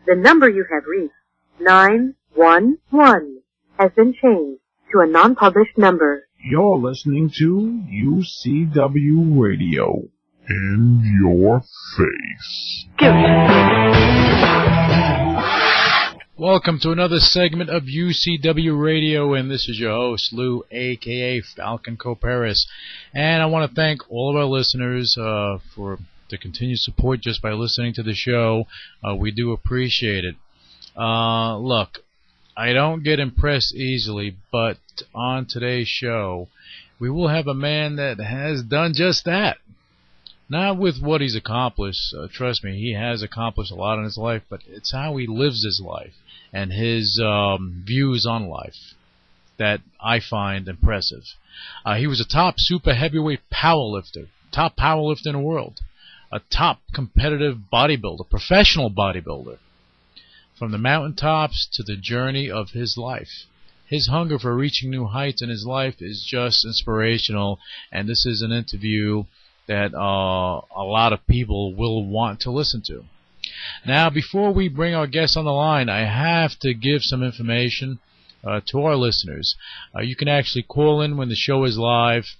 The number you have reached, 911, has been changed to a non-published number. You're listening to UCW Radio. In your face. Welcome to another segment of UCW Radio, and this is your host, Lou, a.k.a. Falcon Coparis. And I want to thank all of our listeners for the continued support just by listening to the show. We do appreciate it. Look, I don't get impressed easily, but on today's show, we will have a man that has done just that. Not with what he's accomplished. Trust me, he has accomplished a lot in his life, but it's how he lives his life and his views on life that I find impressive. He was a top super heavyweight powerlifter, top powerlifter in the world, a top competitive bodybuilder, professional bodybuilder. From the mountaintops to the journey of his life. His hunger for reaching new heights in his life is just inspirational, and this is an interview that a lot of people will want to listen to. Now, before we bring our guests on the line, I have to give some information to our listeners. You can actually call in when the show is live,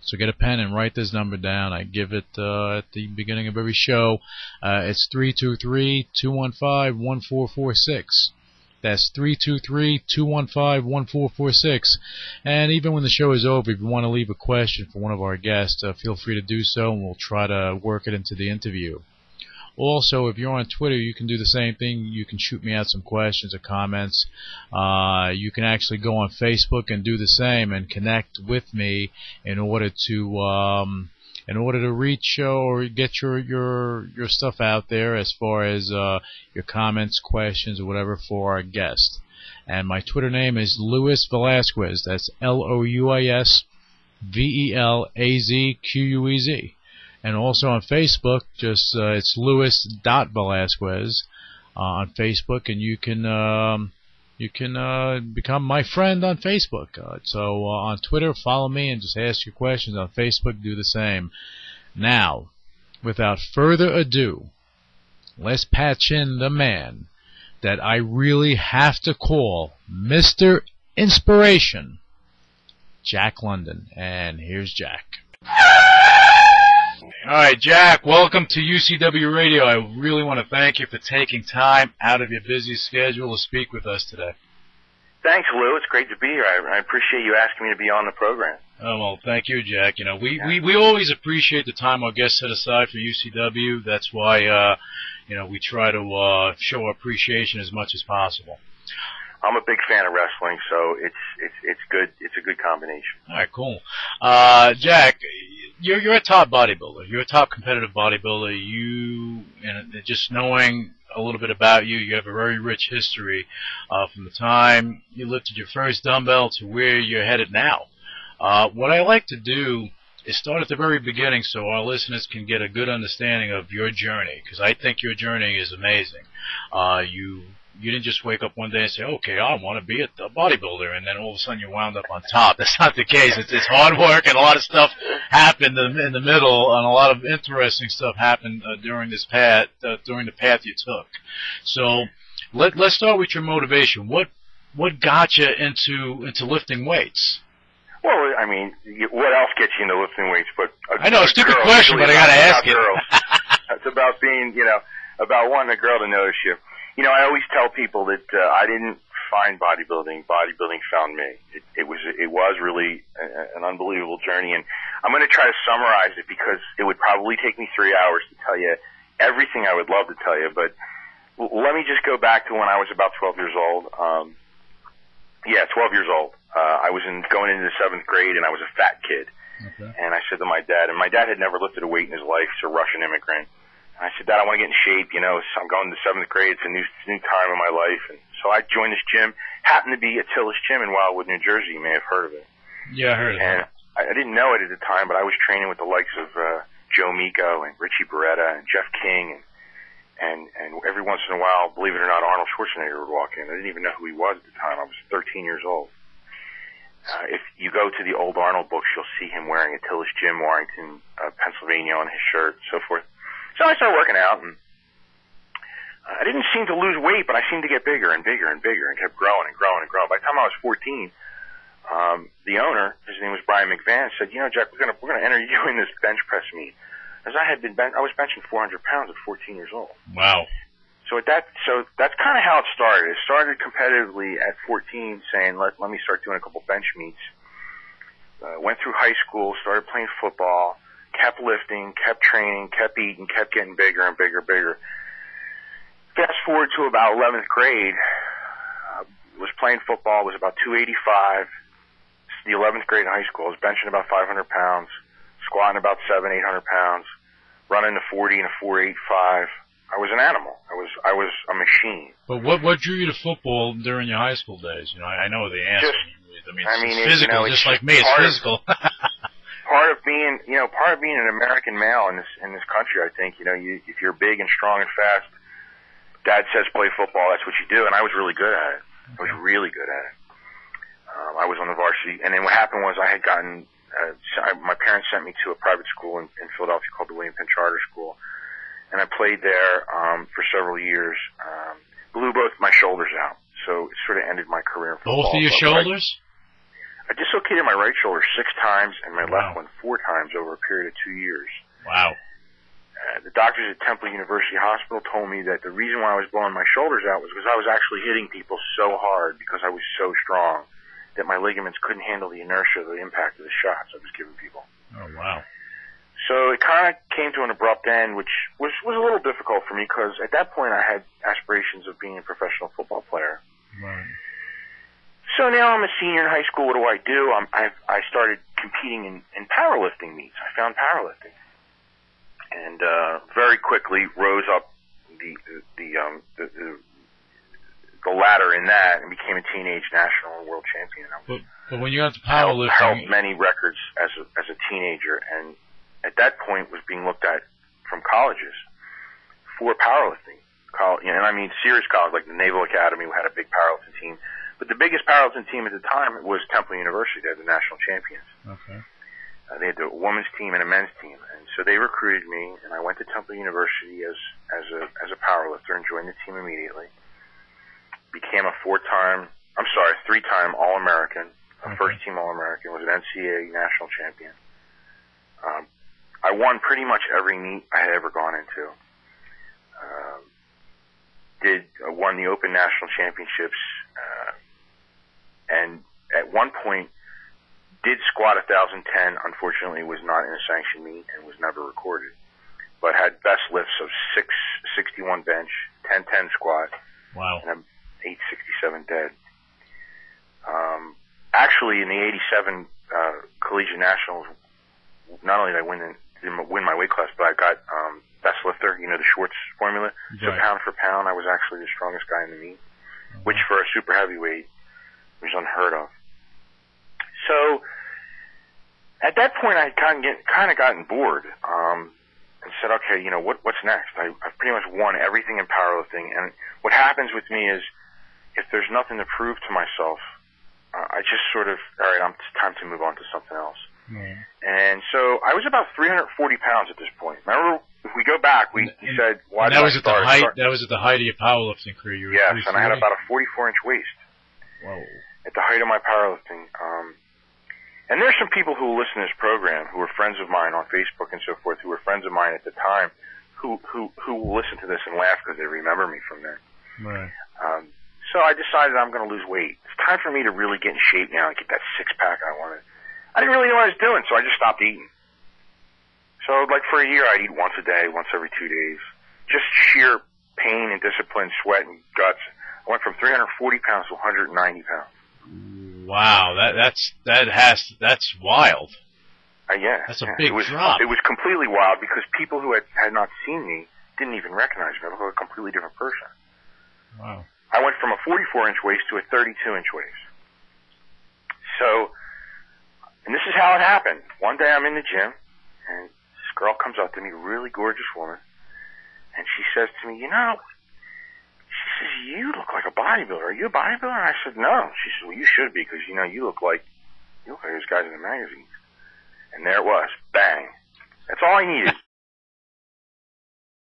so get a pen and write this number down. I give it at the beginning of every show. It's 323-215-1446. That's 323-215-1446. And even when the show is over, if you want to leave a question for one of our guests, feel free to do so, and we'll try to work it into the interview. Also, if you're on Twitter, you can do the same thing. You can shoot me out some questions or comments. You can actually go on Facebook and do the same and connect with me in order to reach or get your stuff out there as far as your comments, questions, or whatever for our guest. And my Twitter name is Louis Velazquez. That's LouisVelazquez. And also on Facebook, just it's Louis.Velazquez on Facebook, and you can become my friend on Facebook. So on Twitter, follow me and just ask your questions. On Facebook, do the same. Now, without further ado, let's patch in the man that I really have to call Mr. Inspiration, Jack London. And here's Jack. All right, Jack, welcome to UCW Radio. I really want to thank you for taking time out of your busy schedule to speak with us today. Thanks, Lou. It's great to be here. I appreciate you asking me to be on the program. Oh, well, thank you, Jack. You know, we always appreciate the time our guests set aside for UCW. That's why, we try to show appreciation as much as possible. I'm a big fan of wrestling, so it's good. It's a good combination. All right, cool. Jack, you're a top bodybuilder. You're a top competitive bodybuilder. Just knowing a little bit about you, you have a very rich history from the time you lifted your first dumbbell to where you're headed now. What I like to do is start at the very beginning so our listeners can get a good understanding of your journey, because I think your journey is amazing. You didn't just wake up one day and say, okay, I want to be a bodybuilder, and then all of a sudden you wound up on top. That's not the case. It's hard work, and a lot of stuff happened in the middle, and a lot of interesting stuff happened during the path you took. So let's start with your motivation. What got you into lifting weights? Well, I mean, what else gets you into lifting weights? But I know, stupid question, but I got to ask it. It's about being, about wanting a girl to notice you. I always tell people that I didn't find bodybuilding. Bodybuilding found me. It was really an unbelievable journey, and I'm going to try to summarize it because it would probably take me 3 hours to tell you everything I would love to tell you. But let me just go back to when I was about 12 years old. 12 years old. I was going into the 7th grade, and I was a fat kid. Okay. And I said to my dad, and my dad had never lifted a weight in his life. He's a Russian immigrant. I said, Dad, I want to get in shape. So I'm going to 7th grade. It's a new time in my life. And so I joined this gym. Happened to be Attila's Gym in Wildwood, New Jersey. You may have heard of it. Yeah, I heard of it. And I didn't know it at the time, but I was training with the likes of Joe Miko and Richie Beretta and Jeff King. And every once in a while, believe it or not, Arnold Schwarzenegger would walk in. I didn't even know who he was at the time. I was 13 years old. If you go to the old Arnold books, you'll see him wearing Attila's Gym, Warrington, Pennsylvania on his shirt, so forth. So I started working out, and I didn't seem to lose weight, but I seemed to get bigger and bigger and bigger and kept growing and growing and growing. By the time I was 14, the owner, his name was Brian McVan, said, Jack, we're gonna enter you in this bench press meet. As I was benching 400 pounds at 14 years old. Wow. So that's kind of how it started. It started competitively at 14, saying, let me start doing a couple bench meets. Went through high school, started playing football, kept lifting, kept training, kept eating, kept getting bigger and bigger and bigger. Fast forward to about 11th grade, was playing football, was about 285. It's the 11th grade in high school. I was benching about 500 pounds, squatting about 800 pounds, running the 40 and a 4.85. I was an animal. I was a machine. But what drew you to football during your high school days? I know the answer. It's physical, just like me. It's physical. Part of being an American male in this country, I think, if you're big and strong and fast, Dad says play football, that's what you do, and I was really good at it. I was really good at it. I was on the varsity, and then what happened was I had gotten, my parents sent me to a private school in Philadelphia called the William Penn Charter School, and I played there for several years. Blew both my shoulders out, so it sort of ended my career in football. Both of your shoulders? I dislocated my right shoulder 6 times and my left one 4 times over a period of 2 years. Wow. The doctors at Temple University Hospital told me that the reason why I was blowing my shoulders out was because I was actually hitting people so hard because I was so strong that my ligaments couldn't handle the inertia, the impact of the shots I was giving people. Oh, wow. So it kind of came to an abrupt end, which was a little difficult for me because at that point I had aspirations of being a professional football player. Right. So now I'm a senior in high school. What do? I started competing in powerlifting meets. I found powerlifting, and very quickly rose up the ladder in that and became a teenage national and world champion. But when you got to powerlifting, held many records as a teenager, and at that point was being looked at from colleges for powerlifting. And I mean serious college, like the Naval Academy, who had a big powerlifting team. But the biggest powerlifting team at the time was Temple University. They had the national champions. Okay. They had the women's team and a men's team, and so they recruited me, and I went to Temple University as a powerlifter and joined the team immediately. Became a 3-time All-American, a first-team All-American. Was an NCAA national champion. I won pretty much every meet I had ever gone into. Won the Open National Championships, and at one point did squat 1,010. Unfortunately, was not in a sanctioned meet and was never recorded. But had best lifts of 661 bench, 1010 squat, wow, and 867 dead. Actually, in the '87 Collegiate Nationals, not only did I win my weight class, but I got best lifter, the Schwartz formula. So pound for pound, I was actually the strongest guy in the meet, which for a super heavyweight was unheard of. So at that point, I kind of gotten bored and said, okay, what's next? I've pretty much won everything in powerlifting, and what happens with me is if there's nothing to prove to myself, I just sort of, all right, it's time to move on to something else. Mm. And so I was about 340 pounds at this point. Remember, if we go back, you said, why did I start? That was at the height of your powerlifting career. Yes, and I had about a 44-inch waist. Whoa. At the height of my powerlifting. And there's some people who listen to this program who are friends of mine on Facebook and so forth, who were friends of mine at the time, who will listen to this and laugh because they remember me from then. Right. So I decided I'm going to lose weight. It's time for me to really get in shape now and get that six-pack I wanted. I didn't really know what I was doing, so I just stopped eating. So, for a year, I'd eat once a day, once every 2 days. Just sheer pain and discipline, sweat and guts. I went from 340 pounds to 190 pounds. Wow, that's wild. Yeah. That's a big drop. It was completely wild because people who had not seen me didn't even recognize me. I looked like a completely different person. Wow. I went from a 44-inch waist to a 32-inch waist. So, and this is how it happened. One day I'm in the gym, and this girl comes up to me, a really gorgeous woman, and she says to me, she says, you look like a bodybuilder. Are you a bodybuilder? And I said, no. She said, well, you should be because, you look like those guys in the magazines. And there it was. Bang. That's all I needed.